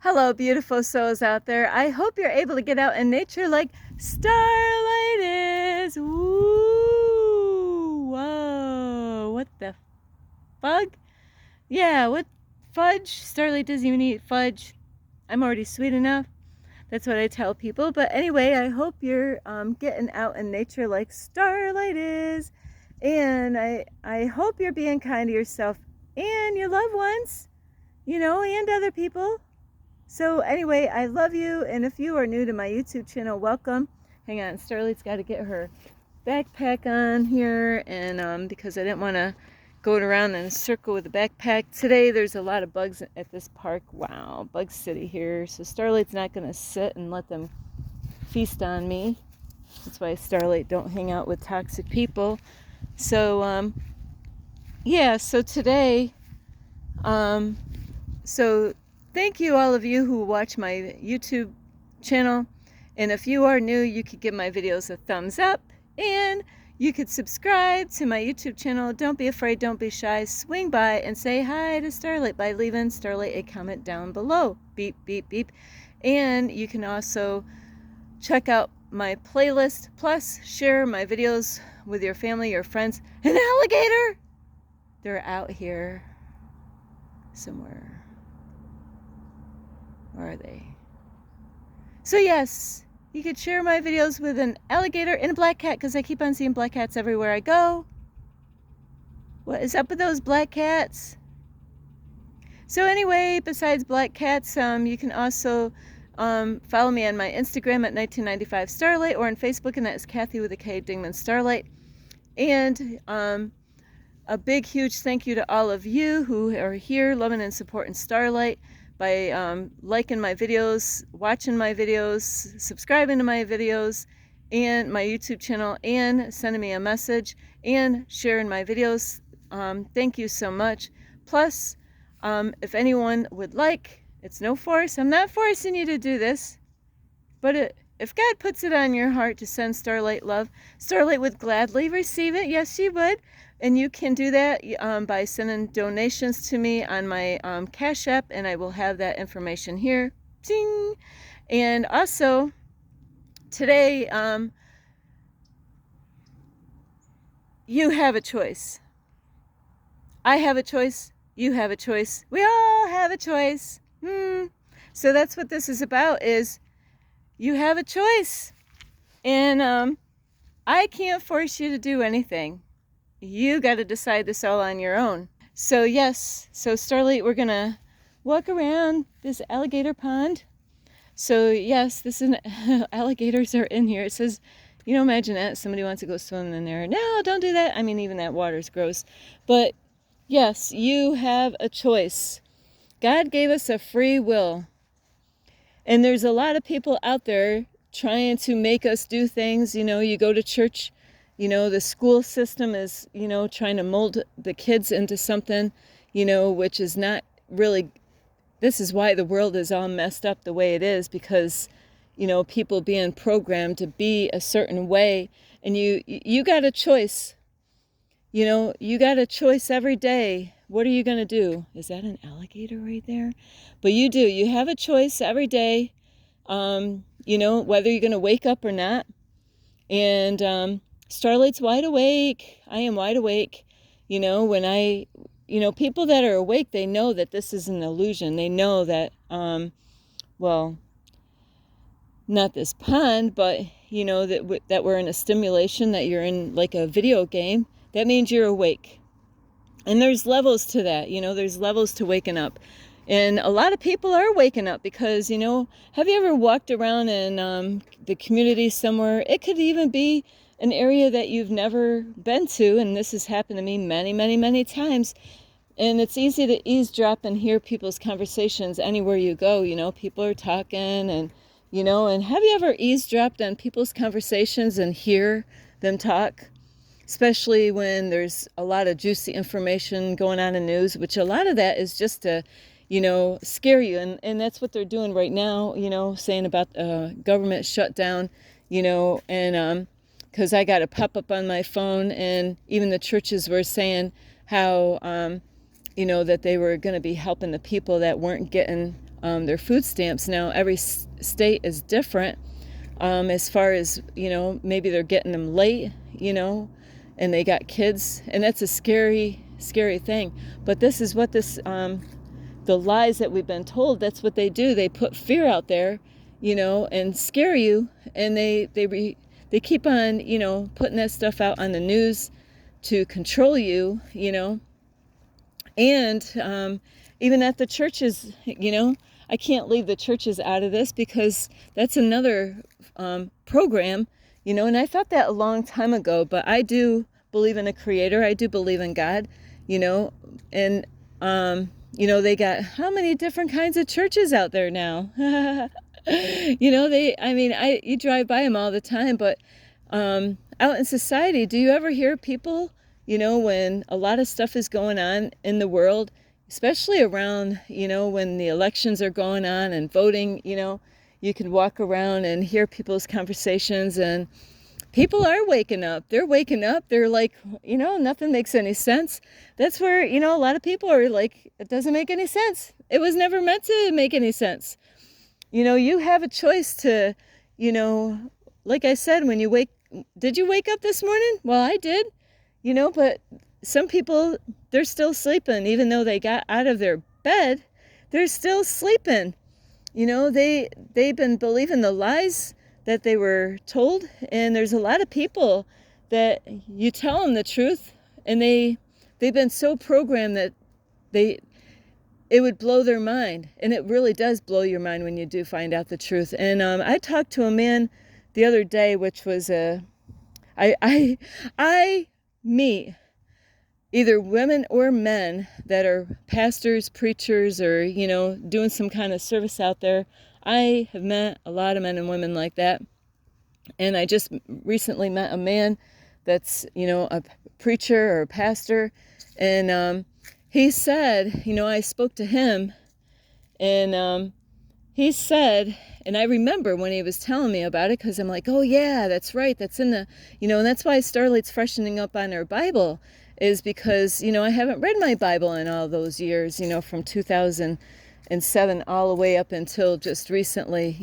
Hello, beautiful souls out there. I hope you're able to get out in nature like Starlight is. Woo! Whoa! What the fug? Yeah, what fudge? Starlight doesn't even eat fudge. I'm already sweet enough. That's what I tell people. But anyway, I hope you're getting out in nature like Starlight is. And I hope you're being kind to yourself and your loved ones, and other people. So anyway, I love you, and if you are new to my YouTube channel, welcome. Hang on, Starlight's got to get her backpack on here, and because I didn't want to go around in a circle with the backpack. Today there's a lot of bugs at this park. Wow, Bug City here. So Starlight's not going to sit and let them feast on me. That's why Starlight don't hang out with toxic people. So yeah, so today thank you, all of you who watch my YouTube channel. And if you are new, you could give my videos a thumbs up. And you could subscribe to my YouTube channel. Don't be afraid, don't be shy. Swing by and say hi to Starlight by leaving Starlight a comment down below. Beep, beep, beep. And you can also check out my playlist. Plus, share my videos with your family, your friends. An alligator! They're out here somewhere. Where are they? So yes, you could share my videos with an alligator and a black cat, because I keep on seeing black cats everywhere I go. What is up with those black cats? So anyway, besides black cats, you can also follow me on my Instagram at 1995 Starlight, or on Facebook, and that's Kathy with a K, Dingman Starlight. And a big, huge thank you to all of you who are here loving and supporting Starlight by liking my videos, watching my videos, subscribing to my videos and my YouTube channel, and sending me a message and sharing my videos. Thank you so much. Plus, if anyone would like, it's no force. I'm not forcing you to do this, but if God puts it on your heart to send Starlight love, Starlight would gladly receive it. Yes, she would. And you can do that by sending donations to me on my Cash App, and I will have that information here. Ding! And also, today, you have a choice. I have a choice. You have a choice. We all have a choice. So that's what this is about, is you have a choice. And I can't force you to do anything. You got to decide this all on your own. So yes, so Starlight, we're going to walk around this alligator pond. So yes, this is alligators are in here. It says, imagine that somebody wants to go swim in there. No, don't do that. I mean, even that water's gross. But yes, you have a choice. God gave us a free will. And there's a lot of people out there trying to make us do things. You go to church. The school system is, trying to mold the kids into something, which is not really, this is why the world is all messed up the way it is, because, people being programmed to be a certain way. And you got a choice, you got a choice every day. What are you going to do? Is that an alligator right there? But you have a choice every day, whether you're going to wake up or not. And, Starlight's wide awake. I am wide awake. When people that are awake, they know that this is an illusion. They know that, well, not this pond, but, that we're in a stimulation, that you're in like a video game. That means you're awake. And there's levels to that. There's levels to waking up. And a lot of people are waking up because, have you ever walked around in the community somewhere? It could even be an area that you've never been to, and this has happened to me many, many, many times. And it's easy to eavesdrop and hear people's conversations anywhere you go. People are talking, and and have you ever eavesdropped on people's conversations and hear them talk? Especially when there's a lot of juicy information going on in news, which a lot of that is just to scare you. And that's what they're doing right now, saying about government shutdown, and because I got a pop-up on my phone, and even the churches were saying how, that they were going to be helping the people that weren't getting their food stamps. Now, every state is different as far as, maybe they're getting them late, and they got kids, and that's a scary, scary thing. But this is what the lies that we've been told, that's what they do. They put fear out there, and scare you, and they keep on, putting that stuff out on the news to control you, and even at the churches, I can't leave the churches out of this, because that's another program, and I thought that a long time ago, but I do believe in a creator. I do believe in God, and they got how many different kinds of churches out there now. You drive by them all the time, but out in society, do you ever hear people, when a lot of stuff is going on in the world, especially around, when the elections are going on and voting, you can walk around and hear people's conversations, and people are waking up. They're waking up. They're like, nothing makes any sense. That's where, a lot of people are like, it doesn't make any sense. It was never meant to make any sense. You have a choice to, like I said, did you wake up this morning? Well, I did, but some people, they're still sleeping. Even though they got out of their bed, they're still sleeping. They've been believing the lies that they were told, and there's a lot of people that you tell them the truth, and they've been so programmed that it would blow their mind, and it really does blow your mind when you do find out the truth. And I talked to a man the other day, which was I meet either women or men that are pastors, preachers, or doing some kind of service out there. I have met a lot of men and women like that. And I just recently met a man that's, a preacher or a pastor. And he said, I spoke to him, and he said, and I remember when he was telling me about it, because I'm like, oh yeah, that's right. That's in the, and that's why Starlight's freshening up on her Bible, is because, I haven't read my Bible in all those years, from 2007 all the way up until just recently,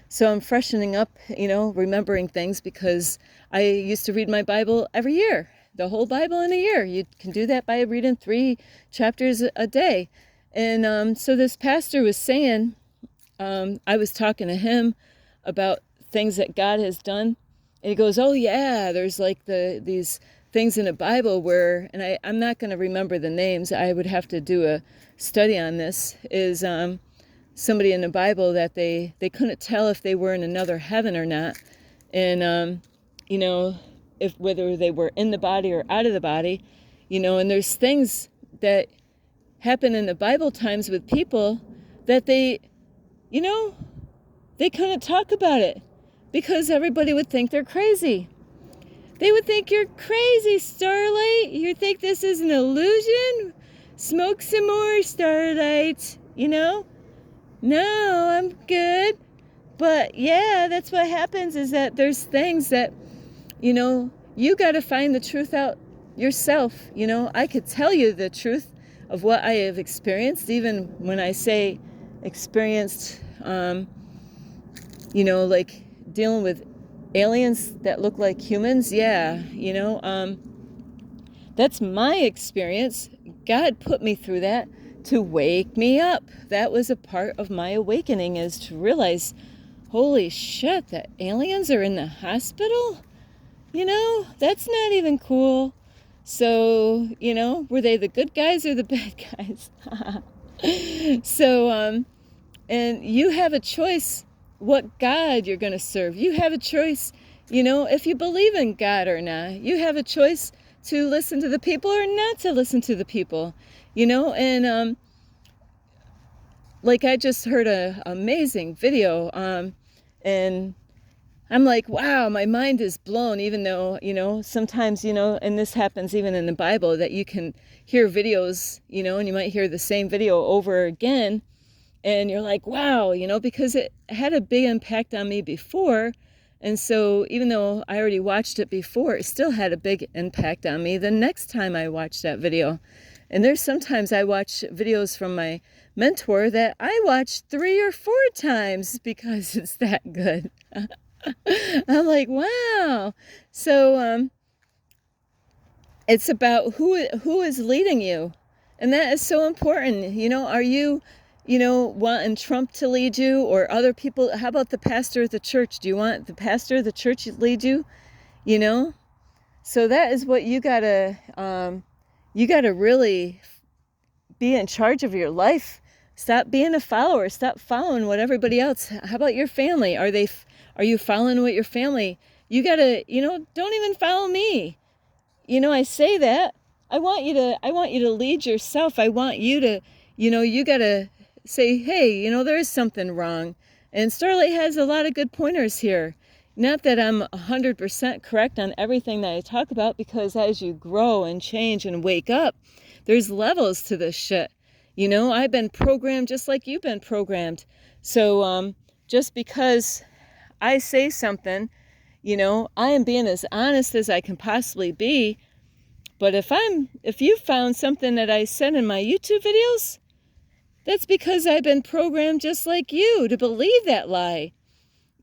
So I'm freshening up, remembering things, because I used to read my Bible every year, the whole Bible in a year. You can do that by reading 3 chapters a day. And so this pastor was saying, I was talking to him about things that God has done. And he goes, oh yeah, there's like these things in the Bible where, and I'm not going to remember the names, I would have to do a study on this, is somebody in the Bible that they couldn't tell if they were in another heaven or not. And, if whether they were in the body or out of the body, and there's things that happen in the Bible times with people that they couldn't talk about it, because everybody would think they're crazy. They would think you're crazy, Starlight. You think this is an illusion? Smoke some more, Starlight. No, I'm good. But yeah, that's what happens, is that there's things that, you got to find the truth out yourself. I could tell you the truth of what I have experienced, even when I say experienced, like dealing with aliens that look like humans. Yeah, that's my experience. God put me through that to wake me up. That was a part of my awakening, is to realize, holy shit, that aliens are in the hospital? That's not even cool. So, were they the good guys or the bad guys? So, and you have a choice what God you're going to serve. You have a choice, if you believe in God or not. You have a choice to listen to the people or not to listen to the people, and like I just heard a amazing video, and I'm like, wow, my mind is blown, even though, sometimes, and this happens even in the Bible, that you can hear videos, and you might hear the same video over again, and you're like, wow, because it had a big impact on me before. And so even though I already watched it before, it still had a big impact on me the next time I watched that video. And there's sometimes I watch videos from my mentor that I watch 3 or 4 times because it's that good. I'm like, wow. So it's about who is leading you. And that is so important. Are you, wanting Trump to lead you or other people? How about the pastor of the church? Do you want the pastor of the church to lead you? So that is what you gotta really be in charge of your life. Stop being a follower. Stop following what everybody else. How about your family? Are you following what your family? You gotta, don't even follow me. I say that. I want you to lead yourself. I want you to, you gotta say, hey, there is something wrong. And Starlight has a lot of good pointers here. Not that I'm 100% correct on everything that I talk about, because as you grow and change and wake up, there's levels to this shit. I've been programmed just like you've been programmed. So just because I say something, I am being as honest as I can possibly be. But if you found something that I said in my YouTube videos, that's because I've been programmed just like you to believe that lie.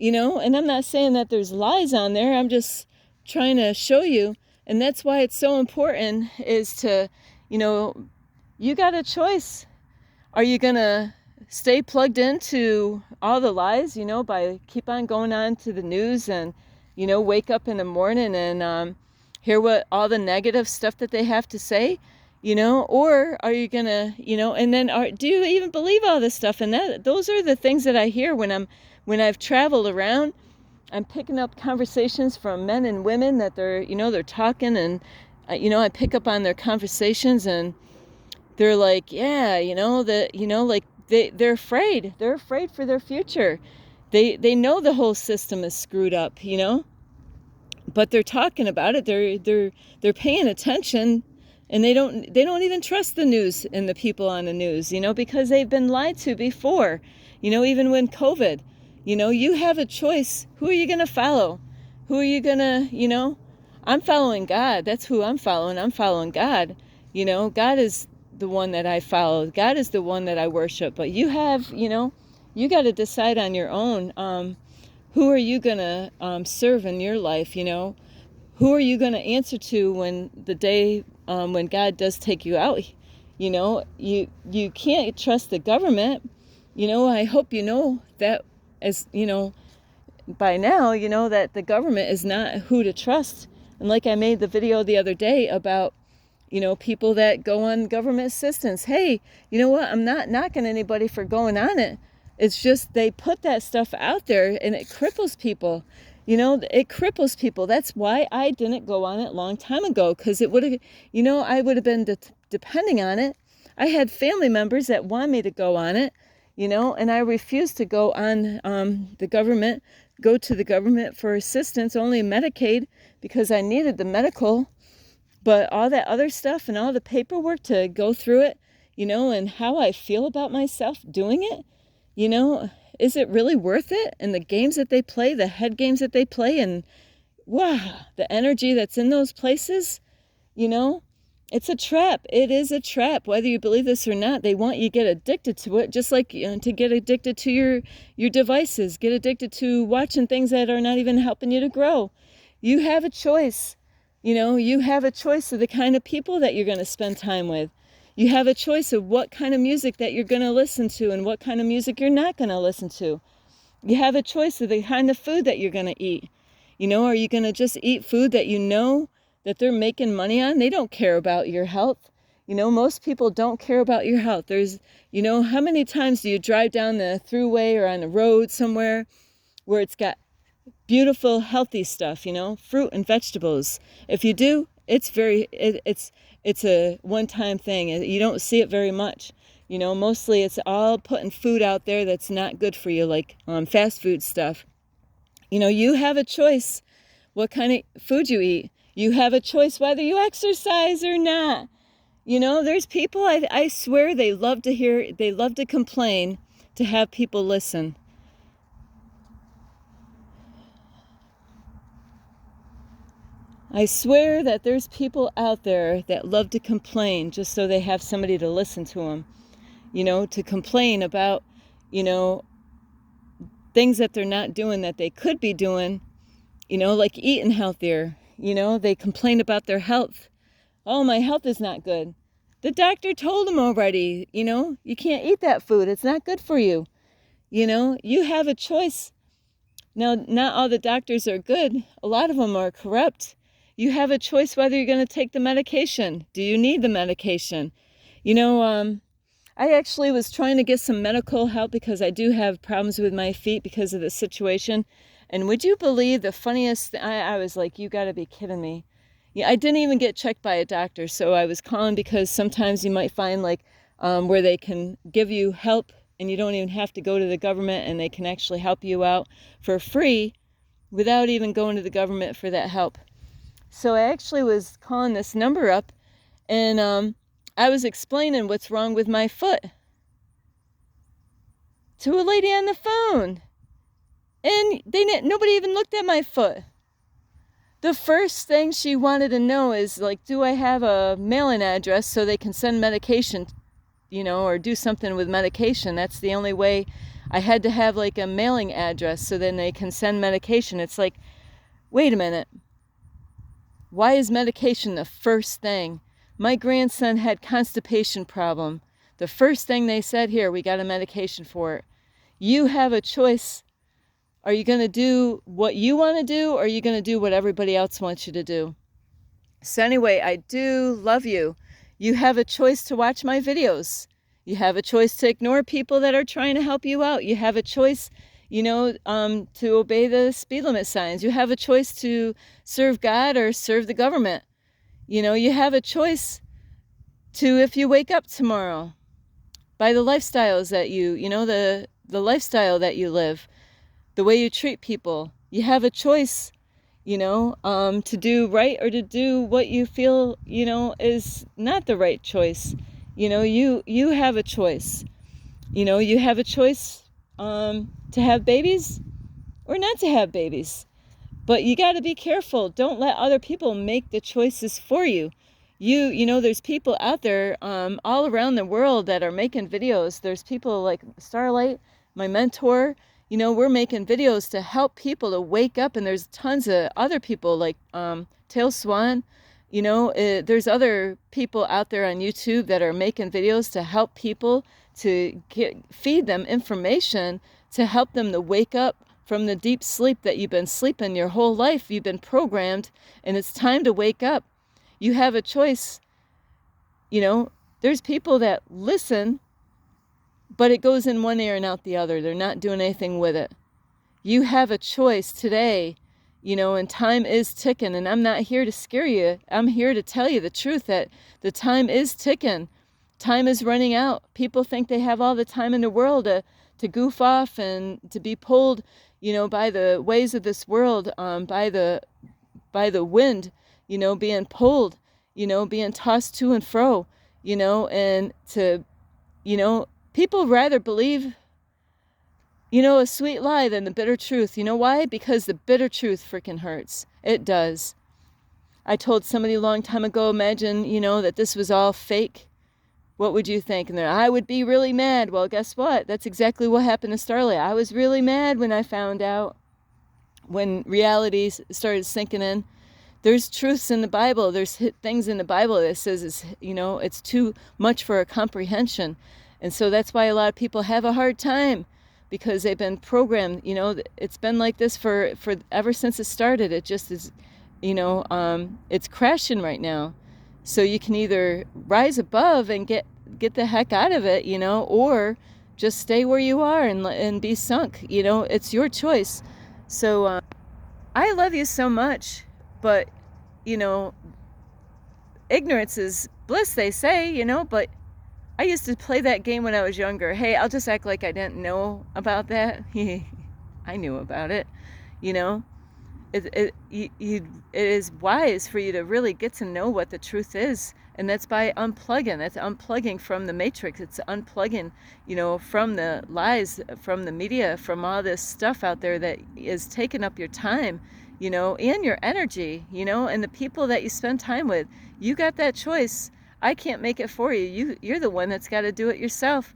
And I'm not saying that there's lies on there. I'm just trying to show you. And that's why it's so important is to, you got a choice. Are you going to stay plugged into all the lies, by keep on going on to the news and, wake up in the morning and hear what all the negative stuff that they have to say, or are you going to, and then do you even believe all this stuff? And those are the things that I hear when I've traveled around. I'm picking up conversations from men and women that they're talking and, I pick up on their conversations and they're like, yeah, like they're afraid. They're afraid for their future. They know the whole system is screwed up, but they're talking about it. They're paying attention, and they don't even trust the news and the people on the news, because they've been lied to before, even when COVID, you have a choice. Who are you going to follow? Who are you going to, I'm following God. That's who I'm following. I'm following God. God is the one that I follow. God is the one that I worship. But you have, you got to decide on your own. Who are you going to serve in your life, Who are you going to answer to when the day when God does take you out? You can't trust the government. I hope you know that as, by now, that the government is not who to trust. And like I made the video the other day about, people that go on government assistance. Hey, you know what? I'm not knocking anybody for going on it. It's just they put that stuff out there and it cripples people. It cripples people. That's why I didn't go on it a long time ago, because it would have, I would have been depending on it. I had family members that want me to go on it, and I refused to go on go to the government for assistance, only Medicaid, because I needed the medical. But all that other stuff and all the paperwork to go through it, and how I feel about myself doing it, is it really worth it? And the games that they play, the head games that they play, and wow, the energy that's in those places, it's a trap. It is a trap. Whether you believe this or not, they want you to get addicted to it, just like to get addicted to your devices, get addicted to watching things that are not even helping you to grow. You have a choice. You have a choice of the kind of people that you're going to spend time with. You have a choice of what kind of music that you're going to listen to and what kind of music you're not going to listen to. You have a choice of the kind of food that you're going to eat. Are you going to just eat food that that they're making money on? They don't care about your health. Most people don't care about your health. There's, how many times do you drive down the thruway or on the road somewhere where it's got beautiful, healthy stuff, fruit and vegetables? If you do, it's a one-time thing. You don't see it very much. Mostly it's all putting food out there that's not good for you, like fast food stuff. You have a choice what kind of food you eat. You have a choice whether you exercise or not. There's people, I swear they love to complain to have people listen. I swear that there's people out there that love to complain just so they have somebody to listen to them, to complain about, things that they're not doing that they could be doing, like eating healthier. They complain about their health. Oh, my health is not good. The doctor told them already, you can't eat that food. It's not good for you. You have a choice. Now, not all the doctors are good. A lot of them are corrupt. You have a choice whether you're going to take the medication. Do you need the medication? I actually was trying to get some medical help because I do have problems with my feet because of the situation. And would you believe the funniest thing? I was like, you got to be kidding me. Yeah, I didn't even get checked by a doctor. So I was calling because sometimes you might find where they can give you help and you don't even have to go to the government, and they can actually help you out for free without even going to the government for that help. So I actually was calling this number up, and I was explaining what's wrong with my foot to a lady on the phone, and nobody even looked at my foot. The first thing she wanted to know is, do I have a mailing address so they can send medication, or do something with medication. That's the only way. I had to have a mailing address so then they can send medication. It's like, wait a minute. Why is medication the first thing? My grandson had constipation problem. The first thing they said, here, we got a medication for it. You have a choice. Are you going to do what you want to do, or are you going to do what everybody else wants you to do? So anyway, I do love you. You have a choice to watch my videos. You have a choice to ignore people that are trying to help you out. You have a choice, to obey the speed limit signs. You have a choice to serve God or serve the government. You have a choice to, if you wake up tomorrow, by the lifestyles that the lifestyle that you live, the way you treat people. You have a choice, to do right or to do what you feel, is not the right choice. You have a choice. You have a choice to have babies or not to have babies. But you got to be careful. Don't let other people make the choices for you. There's people out there all around the world that are making videos. There's people like Starlight, my mentor. We're making videos to help people to wake up, and there's tons of other people like Tail Swan. There's other people out there on YouTube that are making videos to help people, to feed them information, to help them to wake up from the deep sleep that you've been sleeping your whole life. You've been programmed, and it's time to wake up. You have a choice. There's people that listen, but it goes in one ear and out the other. They're not doing anything with it. You have a choice today, and time is ticking. And I'm not here to scare you. I'm here to tell you the truth, that the time is ticking. Time is running out. People think they have all the time in the world to goof off and to be pulled, by the ways of this world, by the wind, being pulled, being tossed to and fro, and to, people rather believe, a sweet lie than the bitter truth. You know why? Because the bitter truth freaking hurts. It does. I told somebody a long time ago, imagine, that this was all fake. What would you think? And I would be really mad. Well, guess what? That's exactly what happened to Starlight. I was really mad when I found out, when reality started sinking in. There's truths in the Bible. There's things in the Bible that says it's too much for a comprehension. And so that's why a lot of people have a hard time, because they've been programmed. It's been like this for ever since it started. It just is, it's crashing right now. So you can either rise above and get the heck out of it, or just stay where you are and be sunk. It's your choice. So I love you so much, but ignorance is bliss, they say, but I used to play that game when I was younger. Hey, I'll just act like I didn't know about that. I knew about it. It is wise for you to really get to know what the truth is, and that's by unplugging. That's unplugging from the matrix. It's unplugging, from the lies, from the media, from all this stuff out there that is taking up your time. and your energy, and the people that you spend time with. You got that choice. I can't make it for you. You're the one that's got to do it yourself.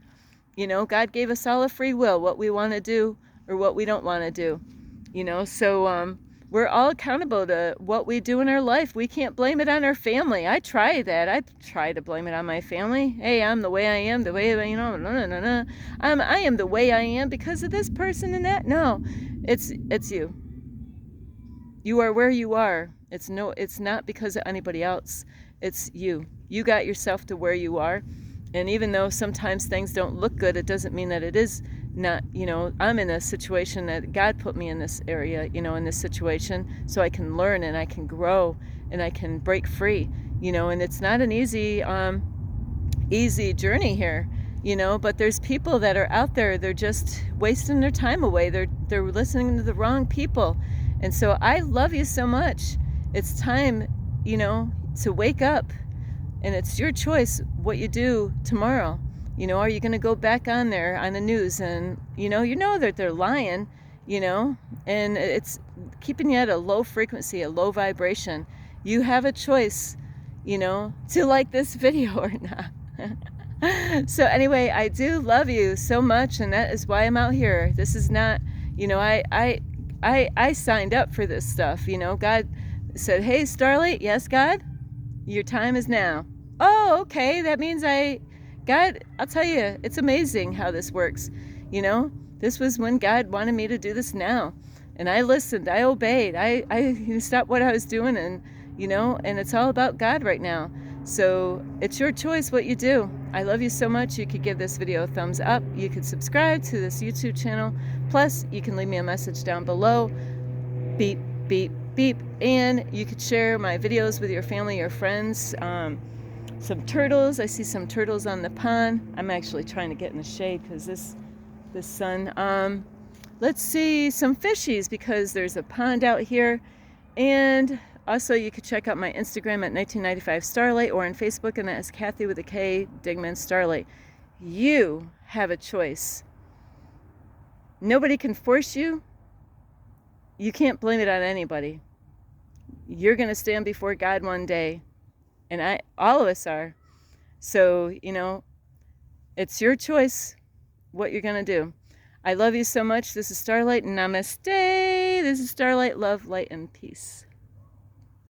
God gave us all a free will, what we want to do or what we don't want to do. So we're all accountable to what we do in our life. We can't blame it on our family. I try that. I try to blame it on my family. Hey, I'm the way I am, the way, no. I am the way I am because of this person and that. No, it's you. You are where you are. It's not because of anybody else. It's you. You got yourself to where you are. And even though sometimes things don't look good, it doesn't mean that it is not, I'm in a situation that God put me in this area, in this situation, so I can learn and I can grow and I can break free, and it's not an easy journey here, but there's people that are out there, they're just wasting their time away. They're listening to the wrong people. And so I love you so much. It's time, to wake up. And it's your choice what you do tomorrow. Are you going to go back on there on the news and, you know that they're lying, and it's keeping you at a low frequency, a low vibration. You have a choice, to like this video or not. So anyway, I do love you so much, and that is why I'm out here. This is not, I signed up for this stuff, God said, hey, Starlight, yes, God, your time is now. Oh, okay, that means God, I'll tell you, it's amazing how this works. This was when God wanted me to do this now. And I listened, I obeyed, I stopped what I was doing, and, and it's all about God right now. So it's your choice what you do. I love you so much. You could give this video a thumbs up. You could subscribe to this YouTube channel. Plus, you can leave me a message down below. Beep, beep, beep. And you could share my videos with your family, your friends. Some turtles. I see some turtles on the pond. I'm actually trying to get in the shade because this sun. Let's see some fishies because there's a pond out here. And also you could check out my Instagram at 1995 Starlight, or on Facebook, and that is Kathy with a K, Digman Starlight. You have a choice. Nobody can force you. You can't blame it on anybody. You're going to stand before God one day. And all of us are. So, it's your choice what you're going to do. I love you so much. This is Starlight. Namaste. This is Starlight. Love, light, and peace.